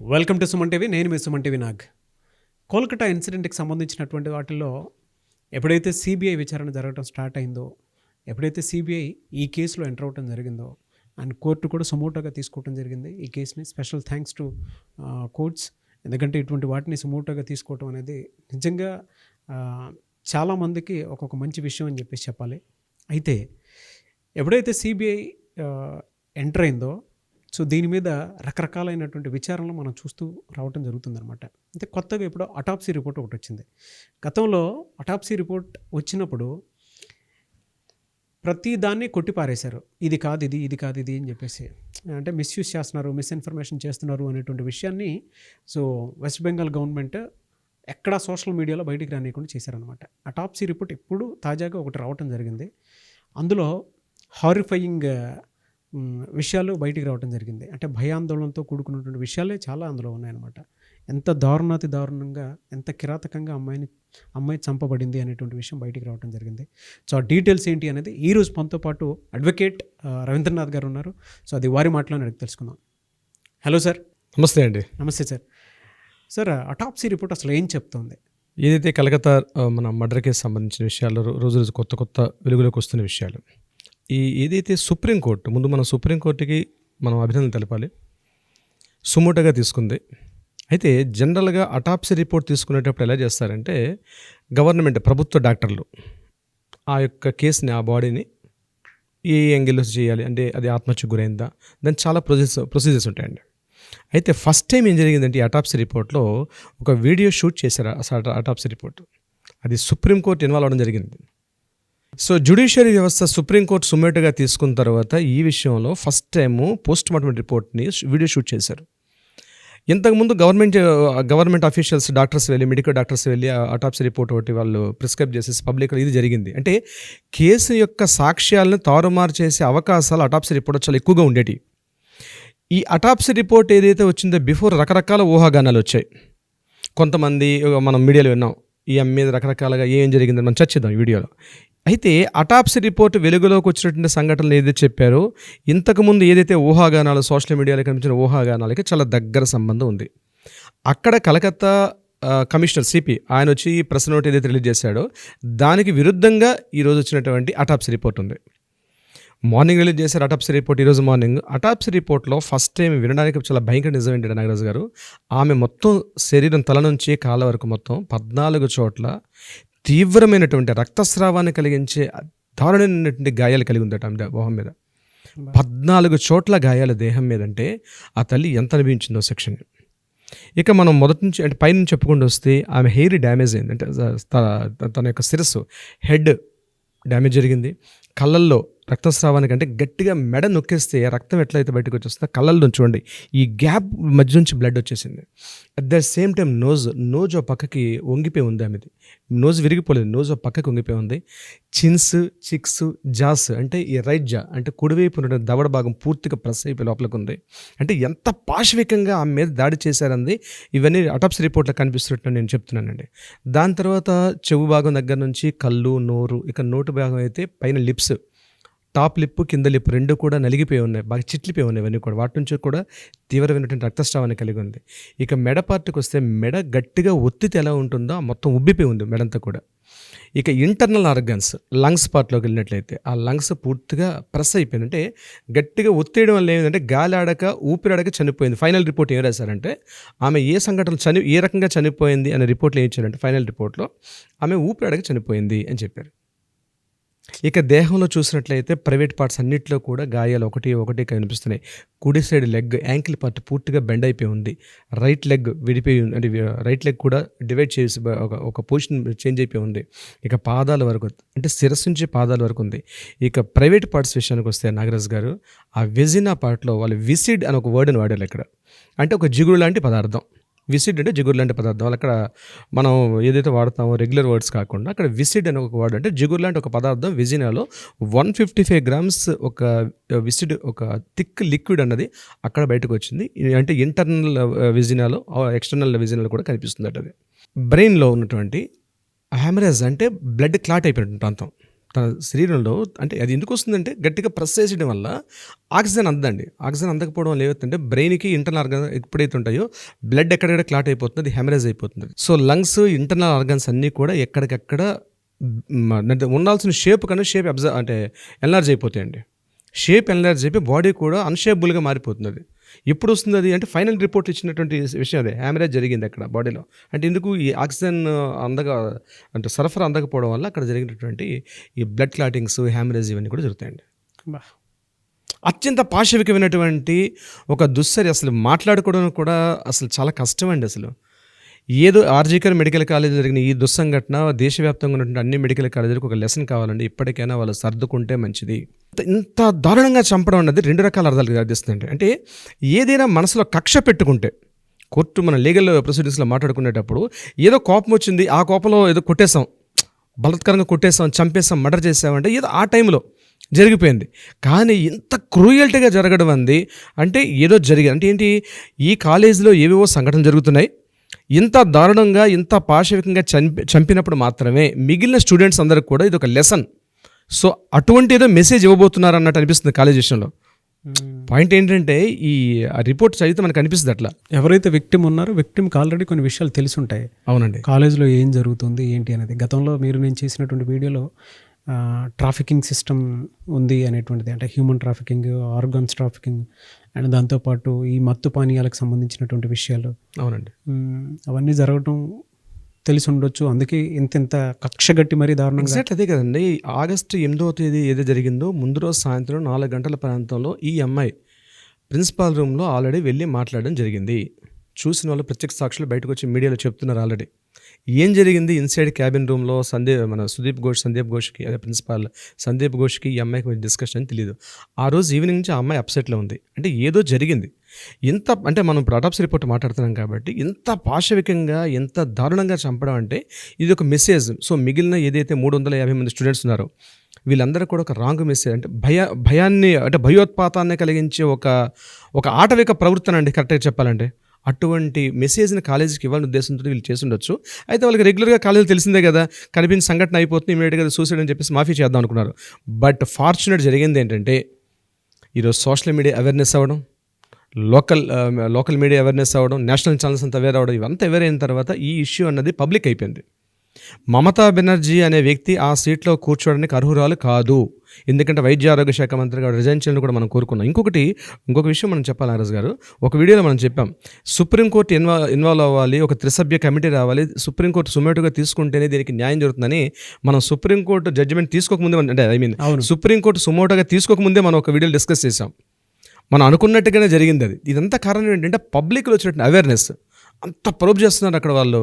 Welcome to Suman TV. నేను మీ Suman TV Nag. Kolkata ఇన్సిడెంట్కి సంబంధించినటువంటి వాటిల్లో ఎప్పుడైతే సిబిఐ విచారణ జరగడం స్టార్ట్ అయిందో, ఎప్పుడైతే సిబిఐ ఈ కేసులో ఎంటర్ అవ్వడం జరిగిందో అండ్ కోర్టు కూడా సుమోటోగా తీసుకోవడం జరిగింది ఈ కేసుని. Special thanks to courts. ఎందుకంటే ఇటువంటి వాటిని సుమోటోగా తీసుకోవటం అనేది నిజంగా చాలామందికి ఒక్కొక్క మంచి విషయం అని చెప్పేసి చెప్పాలి. అయితే ఎప్పుడైతే సిబిఐ ఎంటర్ అయిందో, సో దీని మీద రకరకాలైనటువంటి విచారణలు మనం చూస్తూ రావటం జరుగుతుందన్నమాట. అంటే కొత్తగా ఇప్పుడు అటాప్సీ రిపోర్ట్ ఒకటి వచ్చింది. గతంలో అటాప్సీ రిపోర్ట్ వచ్చినప్పుడు ప్రతి దాన్ని కొట్టిపారేశారు. ఇది కాదు ఇది, ఇది కాదు ఇది అని చెప్పేసి, అంటే మిస్యూజ్ చేస్తున్నారు, మిస్ఇన్ఫర్మేషన్ చేస్తున్నారు అనేటువంటి విషయాన్ని సో వెస్ట్ బెంగాల్ గవర్నమెంట్ ఎక్కడా సోషల్ మీడియాలో బయటికి రానియకుండా చేశారనమాట. అటాప్సీ రిపోర్ట్ ఇప్పుడు తాజాగా ఒకటి రావటం జరిగింది. అందులో హారిఫయింగ్ విషయాలు బయటికి రావడం జరిగింది. అంటే భయాందోళనతో కూడుకున్నటువంటి విషయాలే చాలా అందులో ఉన్నాయన్నమాట. ఎంత దారుణాతి దారుణంగా, ఎంత కిరాతకంగా అమ్మాయి చంపబడింది అనేటువంటి విషయం బయటికి రావడం జరిగింది. సో ఆ డీటెయిల్స్ ఏంటి అనేది ఈరోజు మనతో పాటు అడ్వకేట్ రవీంద్రనాథ్ గారు ఉన్నారు. సో అది వారి మాటలోనే అడిగి తెలుసుకుందాం. Hello sir. నమస్తే అండి. నమస్తే సార్. సార్, అటాప్సీ రిపోర్ట్ అసలు ఏం చెప్తోంది? ఏదైతే కలకత్తా మన మర్డర్ కేసు సంబంధించిన విషయాలు రోజు రోజు కొత్త కొత్త వెలుగులోకి వస్తున్న విషయాలు, ఏదైతే సుప్రీంకోర్టు, ముందు మనం సుప్రీంకోర్టుకి మనం అభినందన తెలపాలి, సుమోటోగా తీసుకుంది. అయితే జనరల్గా అటాప్సీ రిపోర్ట్ తీసుకునేటప్పుడు ఎలా చేస్తారంటే, గవర్నమెంట్ ప్రభుత్వ డాక్టర్లు ఆ యొక్క కేసుని, ఆ బాడీని ఏ యాంగిల్లో చేయాలి, అంటే అది ఆత్మహత్యకు గురైందా, దానికి చాలా ప్రొసీజర్స్ ఉంటాయండి. అయితే ఫస్ట్ టైం ఏం జరిగిందంటే ఈ అటాప్సీ రిపోర్ట్లో ఒక వీడియో షూట్ చేశారు. అటాప్సీ రిపోర్ట్ అది సుప్రీంకోర్టు ఇన్వాల్వ్ అవ్వడం జరిగింది. సో జ్యుడిషియరీ వ్యవస్థ సుప్రీంకోర్టు సుమోటోగా తీసుకున్న తర్వాత ఈ విషయంలో ఫస్ట్ టైము పోస్ట్ మార్టం రిపోర్ట్ని వీడియో షూట్ చేశారు. ఇంతకుముందు గవర్నమెంట్ అఫీషియల్స్, డాక్టర్స్ వెళ్ళి, మెడికల్ డాక్టర్స్ వెళ్ళి అటాప్సీ రిపోర్ట్ ఒకటి వాళ్ళు ప్రిస్క్రైబ్ చేసేసి పబ్లిక్లో ఇది జరిగింది. అంటే కేసు యొక్క సాక్ష్యాలను తారుమారు చేసే అవకాశాలు అటాప్సీ రిపోర్ట్ చాలా ఎక్కువగా ఉండేవి. ఈ అటాప్సీ రిపోర్ట్ ఏదైతే వచ్చిందో బిఫోర్ రకరకాల ఊహాగానాలు వచ్చాయి. కొంతమంది మనం మీడియాలో విన్నాం, ఈ అమ్మ మీద రకరకాలుగా ఏం జరిగిందని మనం చర్చిద్దాం ఈ వీడియోలో. అయితే అటాప్సీ రిపోర్ట్ వెలుగులోకి వచ్చినటువంటి సంఘటనలు ఏదైతే చెప్పారో, ఇంతకుముందు ఏదైతే ఊహాగానాలు సోషల్ మీడియాలో కనిపించిన ఊహాగానాలకి చాలా దగ్గర సంబంధం ఉంది. అక్కడ కలకత్తా కమిషనర్ సిపి ఆయన వచ్చి ప్రెస్ నోట్ ఏదైతే రిలీజ్ చేశాడో దానికి విరుద్ధంగా ఈరోజు వచ్చినటువంటి అటాప్సీ రిపోర్ట్ ఉంది. మార్నింగ్ రిలీజ్ చేశారు అటాప్సీ రిపోర్ట్. ఈరోజు మార్నింగ్ అటాప్సీ రిపోర్ట్లో ఫస్ట్ టైం వినడానికి చాలా భయంకర నిజం ఏంటంటే నాగరాజు గారు, ఆమె మొత్తం శరీరం తల నుంచి కాళ్ళ వరకు మొత్తం 14 చోట్ల తీవ్రమైనటువంటి రక్తస్రావాన్ని కలిగించే దారుణమైనటువంటి గాయాలు కలిగి ఉందట ఆమె మొహం మీద. 14 చోట్ల గాయాల దేహం మీద. అంటే ఆ తల్లి ఎంత అనుభవించిందో సెక్షన్. ఇక మనం మొదటి నుంచి అంటే పైనుంచి చెప్పుకుంటూ వస్తే ఆమె హెయిర్ డ్యామేజ్ అయింది. అంటే తన యొక్క శిరస్సు, హెడ్ డ్యామేజ్ జరిగింది. కళ్ళల్లో రక్తస్రావానికి, అంటే గట్టిగా మెడ నొక్కేస్తే రక్తం ఎట్లయితే బయటకు వచ్చేస్తుందో కళ్ళల్లో చూడండి ఈ గ్యాప్ మధ్య నుంచి బ్లడ్ వచ్చేసింది. At the same time nose పక్కకి వంగిపోయి ఉంది ఆమెది. నోజ్ విరిగిపోలేదు, నోజ్ పక్కకి వంగిపోయి ఉంది. చిన్స్, చిక్స్, జాస్, అంటే ఈ రైట్ జా అంటే కుడివైపు ఉన్న దవడ భాగం పూర్తిగా ప్రెస్ అయిపోయి లోపలికి ఉంది. అంటే ఎంత పాశవికంగా ఆమె మీద దాడి చేశారంది ఇవన్నీ అటాప్సీ రిపోర్ట్లో కనిపిస్తున్నట్టు నేను చెప్తున్నానండి. దాని తర్వాత చెవు భాగం దగ్గర నుంచి కళ్ళు, నోరు, ఇక నోటు భాగం అయితే పైన లిప్స్, టాప్ లిప్, కింద లిప్ రెండు కూడా నలిగిపోయి ఉన్నాయి, బాగా చిట్లిపోయి ఉన్నాయి. ఇవన్నీ కూడా వాటి నుంచి కూడా తీవ్రమైనటువంటి రక్తస్రావాన్ని కలిగి ఉంది. ఇక మెడ పార్ట్కి వస్తే మెడ గట్టిగా ఒత్తితే ఎలా ఉంటుందో మొత్తం ఉబ్బిపోయి ఉంది మెడంతా కూడా. ఇక ఇంటర్నల్ ఆర్గన్స్, లంగ్స్ పార్ట్లోకి వెళ్ళినట్లయితే ఆ లంగ్స్ పూర్తిగా ప్రెస్ అయిపోయింది. అంటే గట్టిగా ఒత్తేయడం వల్ల ఏమిటంటే గాలి ఆడక, ఊపిరాడక చనిపోయింది. ఫైనల్ రిపోర్ట్ ఏం రాశారంటే ఆమె ఏ సంఘటన ఏ రకంగా చనిపోయింది అనే రిపోర్ట్లో ఏం ఇచ్చారంటే ఫైనల్ రిపోర్ట్లో ఆమె ఊపిరాడక చనిపోయింది అని చెప్పారు. ఇక దేహంలో చూసినట్లయితే ప్రైవేట్ పార్ట్స్ అన్నింటిలో కూడా గాయాలు ఒకటి కనిపిస్తున్నాయి. కుడి సైడ్ లెగ్, యాంకిల్ పార్ట్ పూర్తిగా బెండ్ అయిపోయి ఉంది. రైట్ లెగ్ విడిపోయి ఉంది, అంటే రైట్ లెగ్ కూడా డివైడ్ చేసి ఒక పొజిషన్ చేంజ్ అయిపోయి ఉంది. ఇక పాదాల వరకు, అంటే శిరస్సు నుంచి పాదాల వరకు ఉంది. ఇక ప్రైవేట్ పార్ట్స్ విషయానికి వస్తే నాగరాజ్ గారు, ఆ వెజినా పార్ట్లో వాళ్ళు విసిడ్ అని ఒక వర్డ్ని వాడారు ఇక్కడ. అంటే ఒక జిగురు లాంటి పదార్థం. విసిడ్ అంటే జిగురు లాంటి పదార్థం. అక్కడ మనం ఏదైతే వాడతామో రెగ్యులర్ వర్డ్స్ కాకుండా అక్కడ విసిడ్ అని ఒక వర్డ్, అంటే జిగురు లాంటి ఒక పదార్థం విజినాలో 155 గ్రామ్స్ ఒక విసిడ్, ఒక థిక్ లిక్విడ్ అన్నది అక్కడ బయటకు వచ్చింది. అంటే ఇంటర్నల్ విజినాలో, ఎక్స్టర్నల్ విజినాలో కూడా కనిపిస్తుంది. అది బ్రెయిన్లో ఉన్నటువంటి హ్యామరేజ్, అంటే బ్లడ్ క్లాట్ అయిపోయిన ప్రాంతం. తన శరీరంలో అంటే అది ఎందుకు వస్తుందంటే గట్టిగా ప్రెస్ చేసేయడం వల్ల ఆక్సిజన్ అందండి. ఆక్సిజన్ అందకపోవడం వల్ల ఏమవుతుందంటే బ్రెయిన్కి ఇంటర్నల్ ఆర్గన్ ఎప్పుడైతే ఉంటాయో బ్లడ్ ఎక్కడెక్కడ క్లాట్ అయిపోతుంది, అది హెమరేజ్ అయిపోతుంది. సో లంగ్స్, ఇంటర్నల్ ఆర్గన్స్ అన్నీ కూడా ఎక్కడికక్కడ ఉండాల్సిన షేప్ కన్నా షేప్ అంటే ఎన్లార్జ్ అయిపోతాయండి. షేప్ ఎన్లార్జ్ అయిపోయి బాడీ కూడా అన్షేపబుల్గా మారిపోతుంది. అది ఎప్పుడు వస్తుంది అది అంటే ఫైనల్ రిపోర్ట్ ఇచ్చినటువంటి విషయం అదే, హ్యామరేజ్ జరిగింది అక్కడ బాడీలో. అంటే ఎందుకు ఈ ఆక్సిజన్ అంటే సరఫరా అందకపోవడం వల్ల అక్కడ జరిగినటువంటి ఈ బ్లడ్ క్లాటింగ్స్, హ్యామరేజ్ ఇవన్నీ కూడా జరుగుతాయండి. బా అత్యంత పాశవికమైనటువంటి ఒక దుస్సరి, అసలు మాట్లాడుకోవడం కూడా అసలు చాలా కష్టం అండి. అసలు ఏదో ఆర్జికర్ మెడికల్ కాలేజ్ జరిగిన ఈ దుస్సంఘటన దేశవ్యాప్తంగా ఉన్నటువంటి అన్ని మెడికల్ కాలేజీలకు ఒక లెసన్ కావాలండి. ఇప్పటికైనా వాళ్ళు సర్దుకుంటే మంచిది. ఇంత దారుణంగా చంపడం అన్నది 2 రకాల అర్థాలు సాధిస్తుంది. అంటే ఏదైనా మనసులో కక్ష పెట్టుకుంటే, కోర్టు మన లీగల్ ప్రొసీడింగ్స్లో మాట్లాడుకునేటప్పుడు ఏదో కోపం వచ్చింది, ఆ కోపంలో ఏదో కొట్టేసాం, బలత్కరంగా కొట్టేసాం, చంపేసాం, మర్డర్ చేసామంటే ఏదో ఆ టైంలో జరిగిపోయింది. కానీ ఇంత క్రూయల్టీగా జరగడం అంటే ఏదో జరిగింది అంటే ఏంటి, ఈ కాలేజీలో ఏవేవో సంఘటనలు జరుగుతున్నాయి, ఇంత దారుణంగా ఇంత పాశవికంగా చంపినప్పుడు మాత్రమే మిగిలిన స్టూడెంట్స్ అందరికి కూడా ఇది ఒక లెసన్. సో అటువంటి ఏదో మెసేజ్ ఇవ్వబోతున్నారు అన్నట్టు అనిపిస్తుంది కాలేజ్ విషయంలో. పాయింట్ ఏంటంటే ఈ రిపోర్ట్ చదివితే మనకు అనిపిస్తుంది అట్లా. ఎవరైతే విక్టిమ్ ఉన్నారో విక్టిమ్కి ఆల్రెడీ కొన్ని విషయాలు తెలిసి ఉంటాయి. అవునండి. కాలేజ్లో ఏం జరుగుతుంది ఏంటి అనేది. గతంలో నేను చేసినటువంటి వీడియోలో ట్రాఫికింగ్ సిస్టమ్ ఉంది అనేటువంటిది, అంటే human trafficking, organs trafficking and దాంతోపాటు ఈ మత్తు పానీయాలకు సంబంధించినటువంటి విషయాలు. అవునండి. అవన్నీ జరగటం తెలిసి ఉండొచ్చు. అందుకే ఇంత కక్ష గట్టి మరీ దారుణంగా. ఎగ్జాక్ట్ అదే కదండి. ఆగస్టు 8వ తేదీ ఏదో జరిగిందో ముందు రోజు సాయంత్రం 4 గంటల ప్రాంతంలో ఈ అమ్మాయి ప్రిన్సిపాల్ రూమ్లో ఆల్రెడీ వెళ్ళి మాట్లాడడం జరిగింది. చూసిన వాళ్ళు ప్రత్యక్ష సాక్షులు బయటకు వచ్చి మీడియాలో చెప్తున్నారు ఆల్రెడీ. ఏం జరిగింది ఇన్సైడ్ క్యాబిన్ రూమ్లో మన సందీప్ ఘోష్కి, అదే ప్రిన్సిపాల్ సందీప్ ఘోష్కి ఈ అమ్మాయికి డిస్కషన్ అని తెలియదు. ఆ రోజు ఈవినింగ్ నుంచి ఆ అమ్మాయి అప్సెట్లో ఉంది. అంటే ఏదో జరిగింది. ఇంత అంటే మనం ఆటోప్సీ రిపోర్ట్ మాట్లాడుతున్నాం కాబట్టి ఇంత పాశవికంగా, ఎంత దారుణంగా చంపడం అంటే ఇది ఒక మెసేజ్. సో మిగిలిన ఏదైతే 350 మంది స్టూడెంట్స్ ఉన్నారో వీళ్ళందరూ కూడా ఒక రాంగ్ మెసేజ్, అంటే భయాన్ని అంటే భయోత్పాతాన్ని కలిగించే ఒక ఆటవిక ప్రవృత్తి అండి కరెక్ట్గా చెప్పాలంటే. అటువంటి మెసేజ్ని కాలేజీకి ఇవ్వాలని ఉద్దేశంతో వీళ్ళు చేసి ఉండొచ్చు. అయితే వాళ్ళకి రెగ్యులర్గా కాలేజీలో తెలిసిందే కదా, కనిపించిన సంఘటన అయిపోతుంది, ఇమీడియట్గా సూసైడ్ అని చెప్పేసి మాఫీ చేద్దాం అనుకున్నారు. బట్ ఫార్చునేట్ జరిగింది ఏంటంటే ఈరోజు సోషల్ మీడియా అవేర్నెస్ అవ్వడం, లోకల్ మీడియా అవేర్నెస్ అవ్వడం, నేషనల్ ఛానల్స్ అంతా అవేర్ అవ్వడం, ఇవంతా అవేర్ అయిన తర్వాత ఈ ఇష్యూ అన్నది పబ్లిక్ అయిపోయింది. మమతా బెనర్జీ అనే వ్యక్తి ఆ సీట్లో కూర్చోవడానికి అర్హురాలు కాదు. ఎందుకంటే వైద్య ఆరోగ్య శాఖ మంత్రిగా రిజైన్ చేయాలని కూడా మనం కోరుకున్నాం. ఇంకొక విషయం మనం చెప్పాలి నాగరాజు గారు, ఒక వీడియోలో మనం చెప్పాం సుప్రీంకోర్టు ఇన్వాల్వ్ అవ్వాలి, ఒక త్రిసభ్య కమిటీ రావాలి, సుప్రీంకోర్టు సుమోటోగా తీసుకుంటేనే దీనికి న్యాయం జరుగుతుందని మనం సుప్రీంకోర్టు జడ్జిమెంట్ తీసుకోకముందే, అంటే సుప్రీంకోర్టు సుమోటోగా తీసుకోకముందే మనం ఒక వీడియోలో డిస్కస్ చేసాం. మనం అనుకున్నట్టుగానే జరిగింది అది. ఇదంతా కారణం ఏంటంటే పబ్లిక్లో వచ్చినట్టు అవేర్నెస్ అంత ప్రొబ్ చేస్తున్నారు అక్కడ వాళ్ళు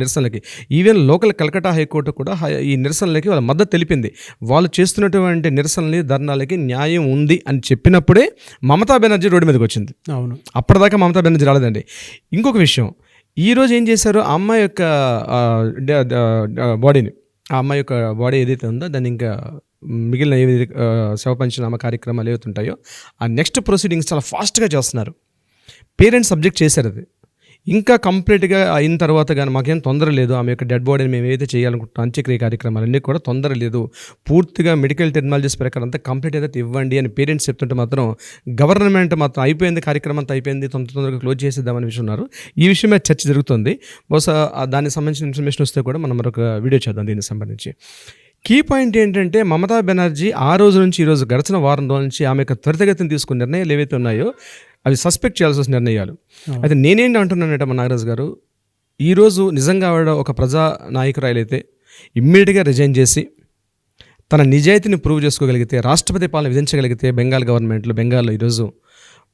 నిరసనలకి. ఈవెన్ లోకల్ కలకట్టా హైకోర్టు కూడా ఈ నిరసనలకి వాళ్ళ మద్దతు తెలిపింది. వాళ్ళు చేస్తున్నటువంటి నిరసనలు, ధర్నాలకి న్యాయం ఉంది అని చెప్పినప్పుడే మమతా బెనర్జీ రోడ్డు మీదకి వచ్చింది. అవును, అప్పటిదాకా మమతా బెనర్జీ రాలేదండి. ఇంకొక విషయం, ఈరోజు ఏం చేశారు, ఆ అమ్మాయి యొక్క బాడీని, ఆ అమ్మాయి యొక్క బాడీ ఏదైతే ఉందో దాన్ని ఇంకా మిగిలిన ఏవి శవపంచనామా కార్యక్రమాలు ఏవైతే ఉంటాయో ఆ నెక్స్ట్ ప్రొసీడింగ్స్ చాలా ఫాస్ట్గా చేస్తున్నారు. పేరెంట్స్ సబ్జెక్ట్ చేశారు. అది ఇంకా కంప్లీట్గా అయిన తర్వాత కానీ మాకేం తొందర లేదు, ఆమె యొక్క డెడ్ బాడీని మేము ఏదైతే చేయాలనుకుంటున్నాం అంత్యక్రియ కార్యక్రమాలన్నీ కూడా తొందర లేదు, పూర్తిగా మెడికల్ టెక్నాలజీస్ ప్రకారం అంతా కంప్లీట్ అయితే ఇవ్వండి అని పేరెంట్స్ చెప్తుంటే మాత్రం గవర్నమెంట్ మాత్రం అయిపోయింది, కార్యక్రమం అంతా అయిపోయింది, తొందరగా క్లోజ్ చేసేద్దామని విషయం ఉన్నారు. ఈ విషయం మీద చర్చ జరుగుతుంది. బహుశా దానికి సంబంధించిన ఇన్ఫర్మేషన్ వస్తే కూడా మనం మరొక వీడియో చేద్దాం దీనికి సంబంధించి. కీ పాయింట్ ఏంటంటే మమతా బెనర్జీ ఆ రోజు నుంచి ఈరోజు గడిచిన వారం రోజుల నుంచి ఆమె యొక్క త్వరితగతిని తీసుకున్న నిర్ణయాలు ఏవైతే ఉన్నాయో అవి సస్పెక్ట్ చేయాల్సి వస్తున్న నిర్ణయాలు. అయితే నేనేంటి అంటున్నానంటే మన నాగరాజు గారు, ఈరోజు నిజంగా ఆవిడ ఒక ప్రజా నాయకురాలైతే ఇమ్మీడియట్గా రిజైన్ చేసి తన నిజాయితీని ప్రూవ్ చేసుకోగలిగితే, రాష్ట్రపతి పాలన విధించగలిగితే బెంగాల్లో ఈరోజు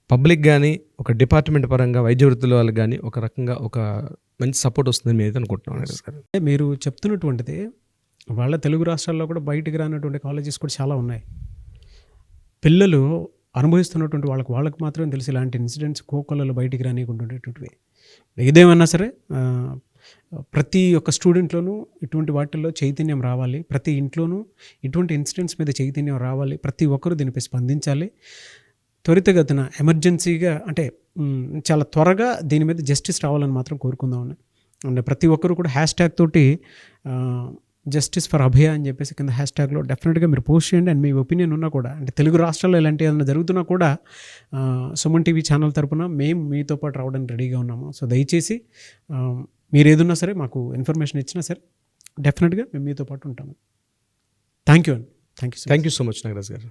పబ్లిక్ కానీ ఒక డిపార్ట్మెంట్ పరంగా వైద్య వృత్తుల వాళ్ళకి కానీ ఒక రకంగా ఒక మంచి సపోర్ట్ వస్తుందని నేను అనుకుంటున్నాను నాగరాజు గారు. మీరు చెప్తున్నటువంటిది వాళ్ళ తెలుగు రాష్ట్రాల్లో కూడా బయటికి రానటువంటి కాలేజెస్ కూడా చాలా ఉన్నాయి. పిల్లలు అనుభవిస్తున్నటువంటి వాళ్ళకి మాత్రమే తెలిసి ఇలాంటి ఇన్సిడెంట్స్ కోకొల్లలు బయటికి రానికుంటుండేటువంటివి. ఏదేమన్నా సరే ప్రతి ఒక్క స్టూడెంట్లోనూ ఇటువంటి వాటిల్లో చైతన్యం రావాలి, ప్రతి ఇంట్లోనూ ఇటువంటి ఇన్సిడెంట్స్ మీద చైతన్యం రావాలి, ప్రతి ఒక్కరూ దీనిపై స్పందించాలి. త్వరితగతిన ఎమర్జెన్సీగా అంటే చాలా త్వరగా దీని మీద జస్టిస్ రావాలని మాత్రం కోరుకుందామని. అండ్ ప్రతి ఒక్కరు కూడా హ్యాష్ ట్యాగ్ తోటి జస్టిస్ ఫర్ అభయ అని చెప్పేసి కింద హ్యాష్ ట్యాగ్లో డెఫినెట్గా మీరు పోస్ట్ చేయండి. అండ్ మీ ఒపీనియన్ ఉన్నా కూడా, అంటే తెలుగు రాష్ట్రాల్లో ఇలాంటి ఏదైనా జరుగుతున్నా కూడా సుమన్ టీవీ ఛానల్ తరపున మేము మీతో పాటు రావడానికి రెడీగా ఉన్నాము. సో దయచేసి మీరు ఏదున్నా సరే మాకు ఇన్ఫర్మేషన్ ఇచ్చినా సరే డెఫినెట్గా మేము మీతో పాటు ఉంటాము. థ్యాంక్ యూ అండి. Thank you thank you so much Nagaraj గారు.